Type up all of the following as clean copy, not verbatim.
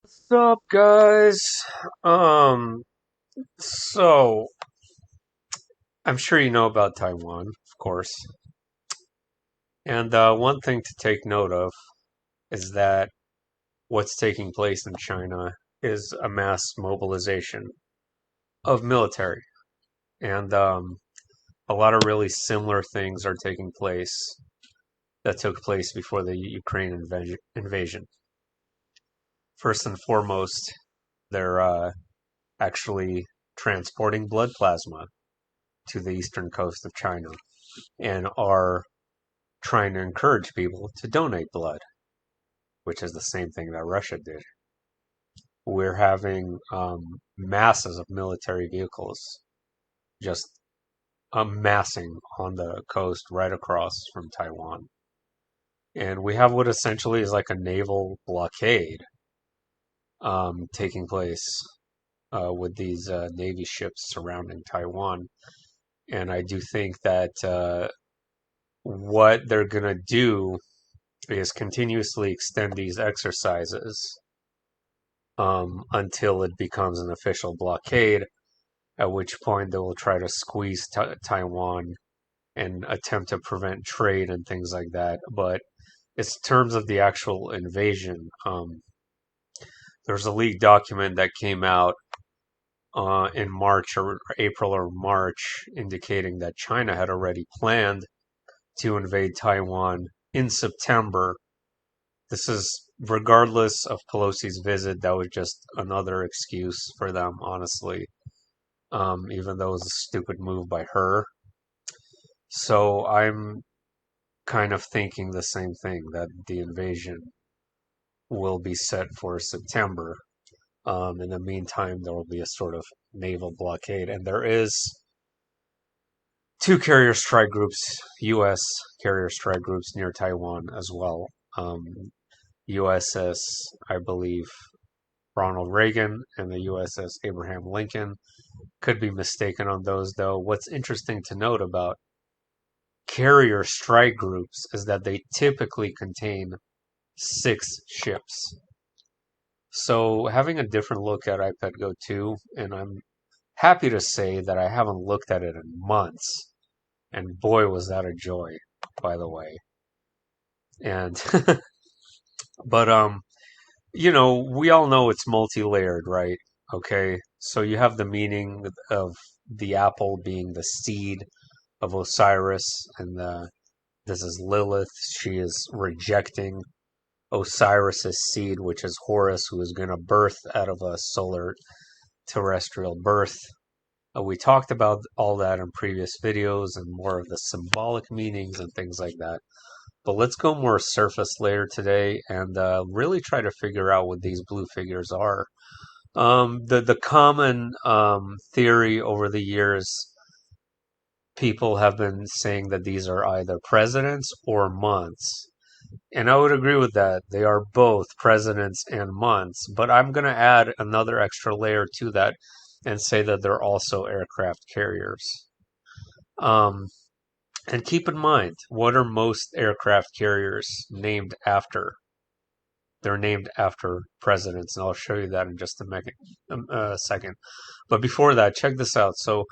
What's up, guys? Um, so I'm sure you know about Taiwan, of course. And one thing to take note of is that what's taking place in China is a mass mobilization of military. And a lot of really similar things are taking place that took place before the Ukraine invasion. First and foremost, they're actually transporting blood plasma to the eastern coast of China and are trying to encourage people to donate blood, which is the same thing that Russia did. We're having masses of military vehicles just amassing on the coast right across from Taiwan. And we have what essentially is like a naval blockade taking place with these Navy ships surrounding Taiwan. And I do think that what they're going to do is continuously extend these exercises until it becomes an official blockade, at which point they will try to squeeze Taiwan and attempt to prevent trade and things like that. But in terms of the actual invasion, there's a leaked document that came out in March or April or March indicating that China had already planned to invade Taiwan in September. This is regardless of Pelosi's visit, that was just another excuse for them, honestly. Even though it was a stupid move by her. So I'm kind of thinking the same thing, that the invasion will be set for September. In the meantime, there will be a sort of naval blockade, and there is two carrier strike groups, U.S. carrier strike groups near Taiwan as well. USS, I believe, Ronald Reagan and the USS Abraham Lincoln. Could be mistaken on those, though. What's interesting to note about carrier strike groups is that they typically contain 6 ships. So having a different look at Ipetgoat2, and I'm happy to say that I haven't looked at it in months, and boy was that a joy, by the way. And but we all know it's multi-layered, right? Okay, so you have the meaning of the apple being the seed of Osiris, and this is Lilith. She is rejecting Osiris's seed, which is Horus, who is going to birth out of a solar terrestrial birth. We talked about all that in previous videos and more of the symbolic meanings and things like that. But let's go more surface layer today and really try to figure out what these blue figures are. The common theory over the years, people have been saying that these are either presidents or months. And I would agree with that. They are both presidents and months. But I'm going to add another extra layer to that and say that they're also aircraft carriers. Um, and keep in mind, what are most aircraft carriers named after? They're named after presidents, and I'll show you that in just a second. But before that, check this out. So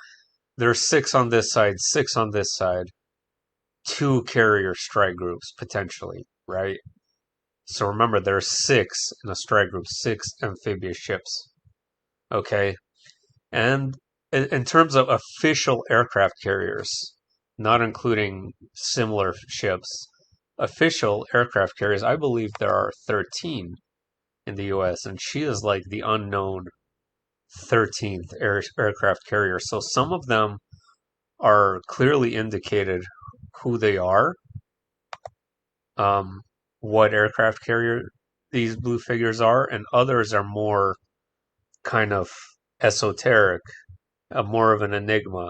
there's 6 on this side, 6 on this side, 2 carrier strike groups potentially, right? So remember, there's 6 in a strike group, 6 amphibious ships. Okay, and in terms of official aircraft carriers, not including similar ships, official aircraft carriers, I believe there are 13 in the US, and she is like the unknown 13th aircraft carrier. So some of them are clearly indicated who they are, um, what aircraft carrier these blue figures are, and others are more kind of esoteric, more of an enigma.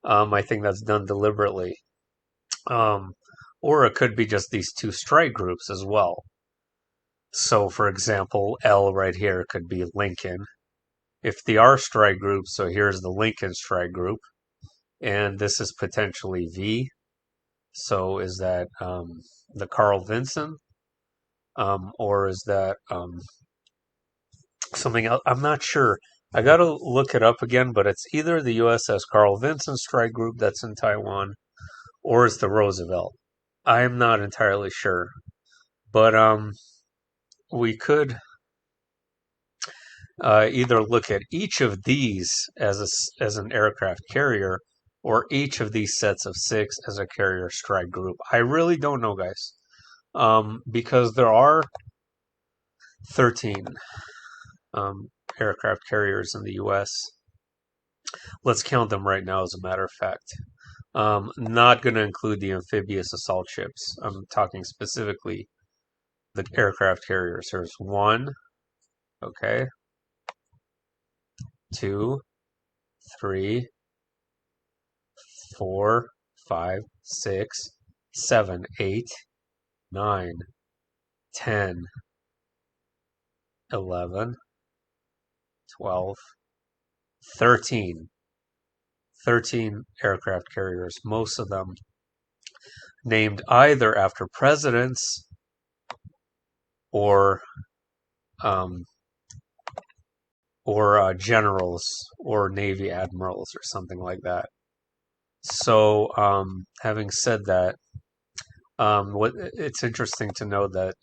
I think that's done deliberately. Um, or it could be just these 2 strike groups as well. So, for example, L right here could be Lincoln. If the R strike group, so here's the Lincoln strike group, and this is potentially V. So is that the Carl Vinson? Or is that something else. I'm not sure. I gotta look it up again, but it's either the USS Carl Vinson Strike Group that's in Taiwan, or it's the Roosevelt. I am not entirely sure, but we could either look at each of these as as an aircraft carrier, or each of these sets of six as a carrier strike group. I really don't know, guys, because there are 13 um, aircraft carriers in the U.S. Let's count them right now, as a matter of fact. Not going to include the amphibious assault ships. I'm talking specifically the aircraft carriers. There's one, okay, two, three, 4, 5, 6, 7, 8, 9, 10, 11, 12, 13. 13 aircraft carriers, most of them named either after presidents or um, generals or Navy admirals or something like that. So, having said that, it's interesting to know that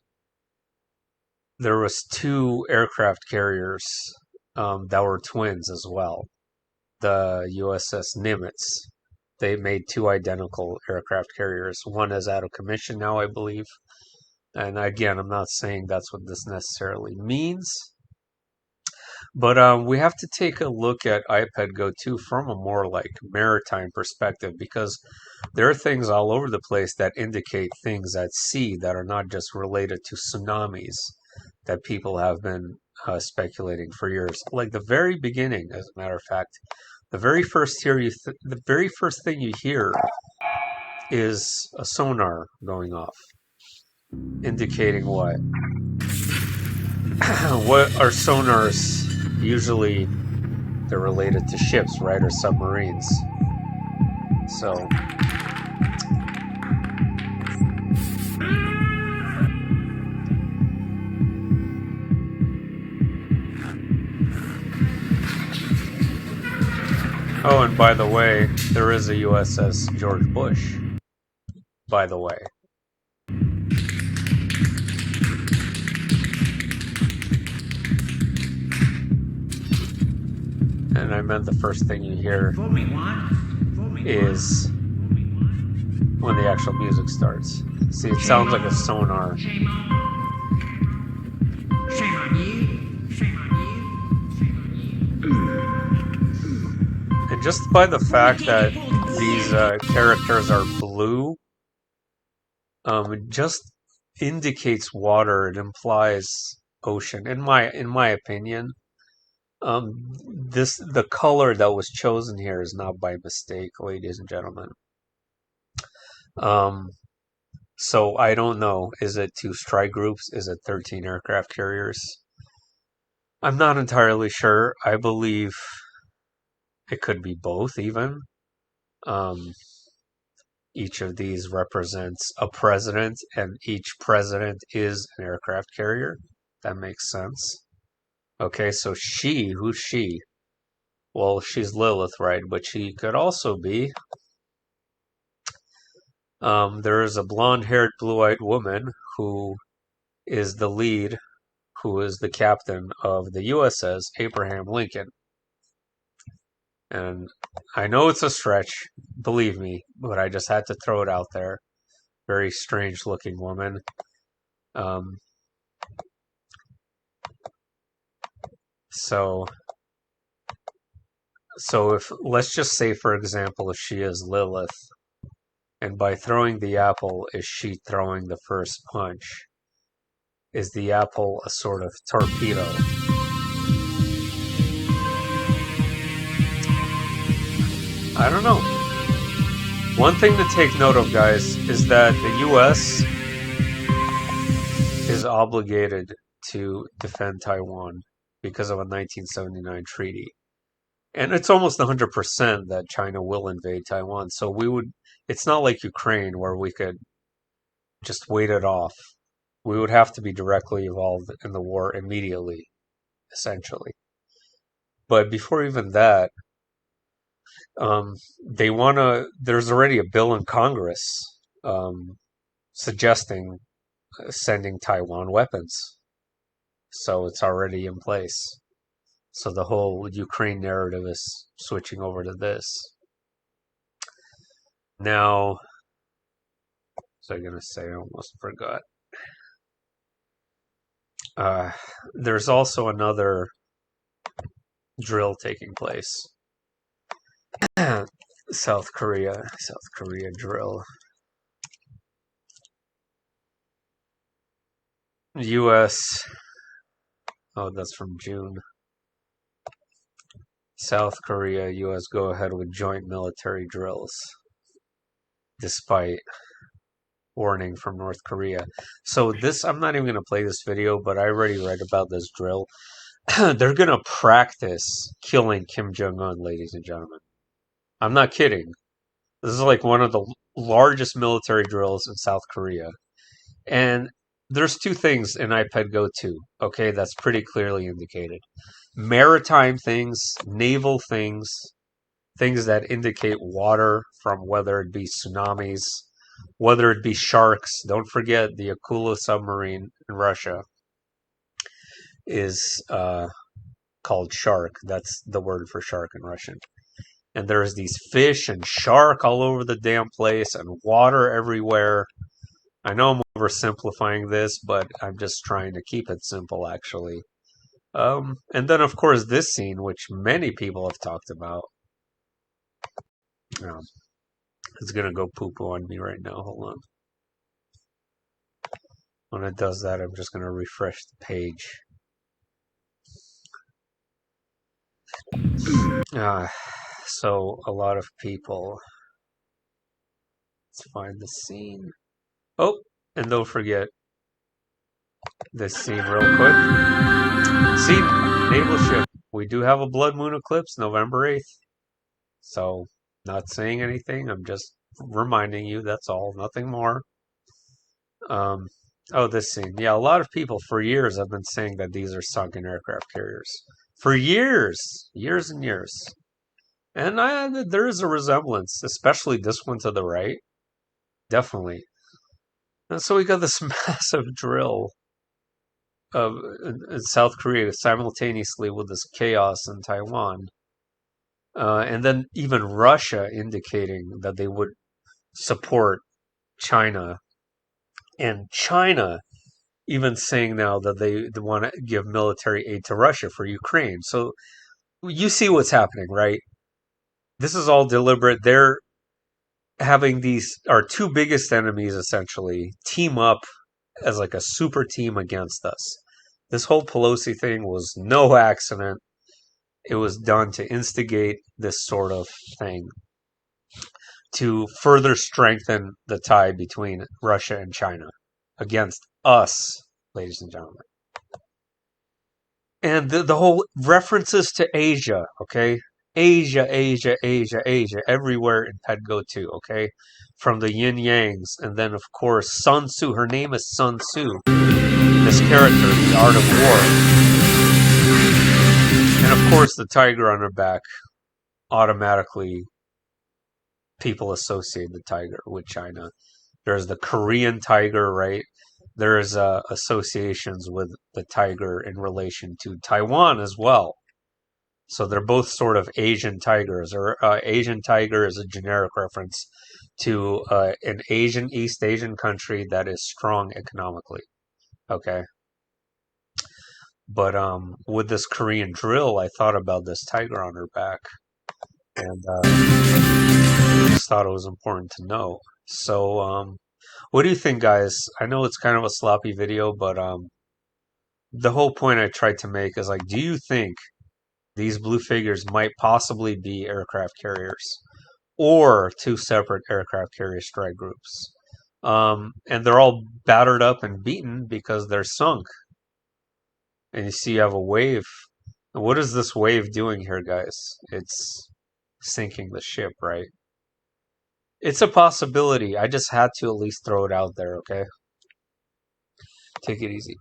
there was two aircraft carriers that were twins as well. The USS Nimitz. They made two identical aircraft carriers. One is out of commission now, I believe. And again, I'm not saying that's what this necessarily means. But we have to take a look at Ipetgoat2 from a more like maritime perspective, because there are things all over the place that indicate things at sea that are not just related to tsunamis that people have been speculating for years. Like the very beginning, as a matter of fact, the very first thing you hear is a sonar going off, indicating what? What are sonars? Usually, they're related to ships, right, or submarines. So, oh, and by the way, there is a USS George Bush. By the way. And I meant the first thing you hear is when the actual music starts. See, it sounds like a sonar. Shame on you. And just by the fact that these characters are blue, it just indicates water. It implies ocean. In my opinion, the color that was chosen here is not by mistake, ladies and gentlemen. So I don't know. Is it two strike groups? Is it 13 aircraft carriers? I'm not entirely sure. I believe it could be both, even. Each of these represents a president, and each president is an aircraft carrier. That makes sense. Okay, so who's she? Well, she's Lilith, right? But she could also be. There is a blonde-haired, blue-eyed woman who is the lead, who is the captain of the USS Abraham Lincoln. And I know it's a stretch, believe me, but I just had to throw it out there. Very strange-looking woman. So if, let's just say, for example, if she is Lilith, and by throwing the apple, is she throwing the first punch? Is the apple a sort of torpedo? I don't know. One thing to take note of, guys, is that the U.S. is obligated to defend Taiwan because of a 1979 treaty. And it's almost 100% that China will invade Taiwan. So it's not like Ukraine where we could just wait it off. We would have to be directly involved in the war immediately. essentially. But before even that, they want to. There's already a bill in Congress suggesting sending Taiwan weapons, so it's already in place. So the whole Ukraine narrative is switching over to this. Now, so I'm gonna say, I almost forgot. There's also another drill taking place. South Korea drill. U.S. Oh, that's from June. South Korea, U.S. go ahead with joint military drills, despite warning from North Korea. So this, I'm not even going to play this video, but I already read about this drill. They're going to practice killing Kim Jong-un, ladies and gentlemen. I'm not kidding. This is like one of the largest military drills in South Korea. And there's two things in Ipetgoat2, okay, that's pretty clearly indicated. Maritime things, naval things, things that indicate water, from whether it be tsunamis, whether it be sharks. Don't forget the Akula submarine in Russia is called shark. That's the word for shark in Russian. And there's these fish and shark all over the damn place and water everywhere. I know I'm oversimplifying this, but I'm just trying to keep it simple, actually. And then, of course, this scene, which many people have talked about. It's going to go poo-poo on me right now. Hold on. When it does that, I'm just going to refresh the page. So, a lot of people... Let's find the scene. Oh, and don't forget this scene real quick. See, naval ship. We do have a blood moon eclipse, November 8th. So, not saying anything. I'm just reminding you. That's all. Nothing more. Oh, this scene. Yeah, a lot of people for years have been saying that these are sunken aircraft carriers. For years. Years and years. And there is a resemblance, especially this one to the right. Definitely. And so we got this massive drill of in South Korea simultaneously with this chaos in Taiwan. And then even Russia indicating that they would support China. And China even saying now that they want to give military aid to Russia for Ukraine. So you see what's happening, right? This is all deliberate. They're having our two biggest enemies essentially team up as like a super team against us. This whole Pelosi thing was no accident. It was done to instigate this sort of thing to further strengthen the tie between Russia and China against us, ladies and gentlemen. And the whole references to Asia, okay? Asia, everywhere in Ipetgoat2, okay? From the yin yangs, and then of course Sun Tzu. Her name is Sun Tzu. This character, The Art of War, and of course the tiger on her back. Automatically, people associate the tiger with China. There's the Korean tiger, right? There's associations with the tiger in relation to Taiwan as well. So they're both sort of Asian tigers, or Asian tiger is a generic reference to an East Asian country that is strong economically. Okay. But with this Korean drill, I thought about this tiger on her back, and I just thought it was important to know. So, what do you think, guys? I know it's kind of a sloppy video, but the whole point I tried to make is like, do you think these blue figures might possibly be aircraft carriers or two separate aircraft carrier strike groups? And they're all battered up and beaten because they're sunk. And you see you have a wave. What is this wave doing here, guys? It's sinking the ship, right? It's a possibility. I just had to at least throw it out there, okay? Take it easy.